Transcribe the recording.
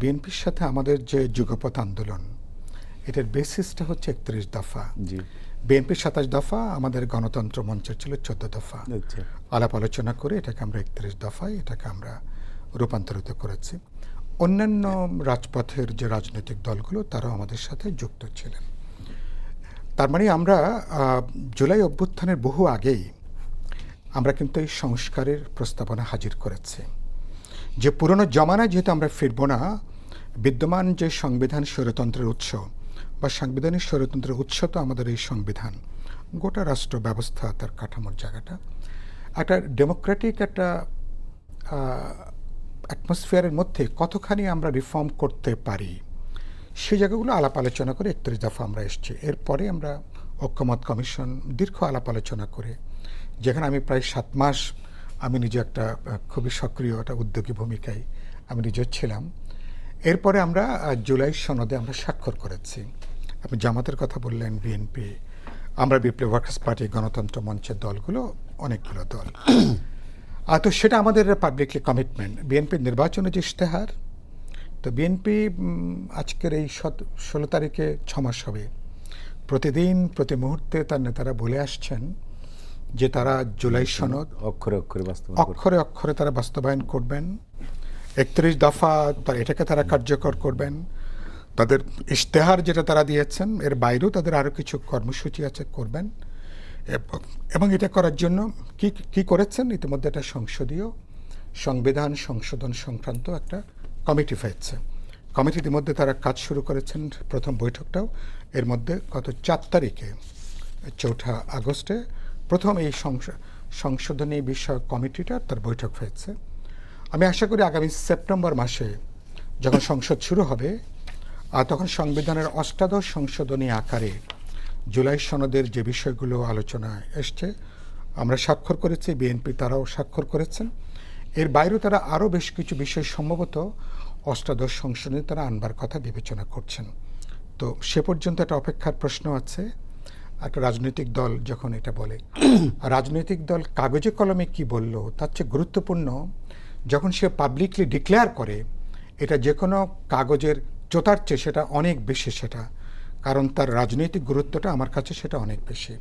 বিএনপির সাথে আমাদের যে যুগপৎ আন্দোলন, এটার বেসিসটা হচ্ছে ৩১ দফা। বিএনপির ২৭ দফা, আমাদের গণতন্ত্র মঞ্চের ছিল ১৪ দফা। আলাপ আলোচনা করে এটাকে আমরা ৩১ দফায় এটাকে আমরা রূপান্তরিত করেছি। অন্যান্য রাজপথের যে রাজনৈতিক দলগুলো তারাও আমাদের সাথে যুক্ত ছিলেন। তার মানে আমরা জুলাই অভ্যুত্থানের বহু আগেই আমরা কিন্তু এই সংস্কারের প্রস্তাবনা হাজির করেছি, যে পুরনো জমানায় যেহেতু আমরা ফিরব না, বিদ্যমান যে সংবিধান স্বৈরতন্ত্রের উৎস বা সাংবিধানিক স্বৈরতন্ত্রের উৎস তো আমাদের এই সংবিধান, গোটা রাষ্ট্র ব্যবস্থা তার কাঠামোর জায়গাটা একটা ডেমোক্রেটিক একটা অ্যাটমসফিয়ারের মধ্যে কতখানি আমরা রিফর্ম করতে পারি, সেই জায়গাগুলো আলাপ আলোচনা করে ৩১ দফা আমরা এসেছি। এরপরে আমরা ঐক্যমত কমিশন দীর্ঘ আলাপ আলোচনা করে, যেখানে আমি প্রায় ৭ মাস আমি নিজে একটা খুবই সক্রিয় একটা উদ্যোগী ভূমিকায় আমি নিজে ছিলাম। এরপরে আমরা জুলাই সনদে আমরা স্বাক্ষর করেছি। আপনি জামাতের কথা বললেন, বিএনপি, আমরা বিপ্লবী ওয়ার্কার্স পার্টি, গণতন্ত্র মঞ্চের দলগুলো, অনেকগুলো দল। তো সেটা আমাদের পাবলিকলি কমিটমেন্ট। বিএনপির নির্বাচনে যে ইশতেহার, তো বিএনপি আজকের এই ১৬ তারিখে ৬ মাস হবে, প্রতিদিন প্রতি মুহূর্তে তার নেতারা বলে আসছেন যে তারা জুলাই সনদ অক্ষরে অক্ষরে তারা বাস্তবায়ন করবেন। ৩১ দফা এটাকে তারা কার্যকর করবেন। তাদের ইশতেহার যেটা তারা দিয়েছেন এর বাইরেও তাদের আরও কিছু কর্মসূচি আছে, করবেন। এবং এটা করার জন্য কি করেছেন, ইতিমধ্যে একটা সংসদীয় সংবিধান সংশোধন সংক্রান্ত একটা কমিটি হয়েছে। কমিটি ইতিমধ্যে তারা কাজ শুরু করেছেন, প্রথম বৈঠকটাও এর মধ্যে গত ৪ তারিখে ৪ আগস্টে প্রথম এই সংশোধনী বিষয়ক কমিটিটা তার বৈঠক হয়েছে। আমি আশা করি আগামী সেপ্টেম্বর মাসে যখন সংসদ শুরু হবে, তখন সংবিধানের ৮ম সংশোধনী আকারে জুলাই সনদের যে বিষয়গুলো আলোচনায় এসছে আমরা স্বাক্ষর করেছি, বিএনপি তারাও স্বাক্ষর করেছেন। এর বাইরেও তারা আরও বেশ কিছু বিষয় সম্ভবত ৮ম সংশোধনী তারা আনবার কথা বিবেচনা করছেন। তো সে পর্যন্ত একটা অপেক্ষার প্রশ্ন আছে। একটা রাজনৈতিক দল যখন এটা বলে, রাজনৈতিক দল কাগজে কলমে কি বলল তার চেয়ে গুরুত্বপূর্ণ যখন সে পাবলিকলি ডিক্লেয়ার করে, এটা যে কোনো কাগজের চোতার চেয়ে সেটা অনেক বেশি, সেটা কারণ তার রাজনৈতিক গুরুত্বটা আমার কাছে সেটা অনেক বেশি।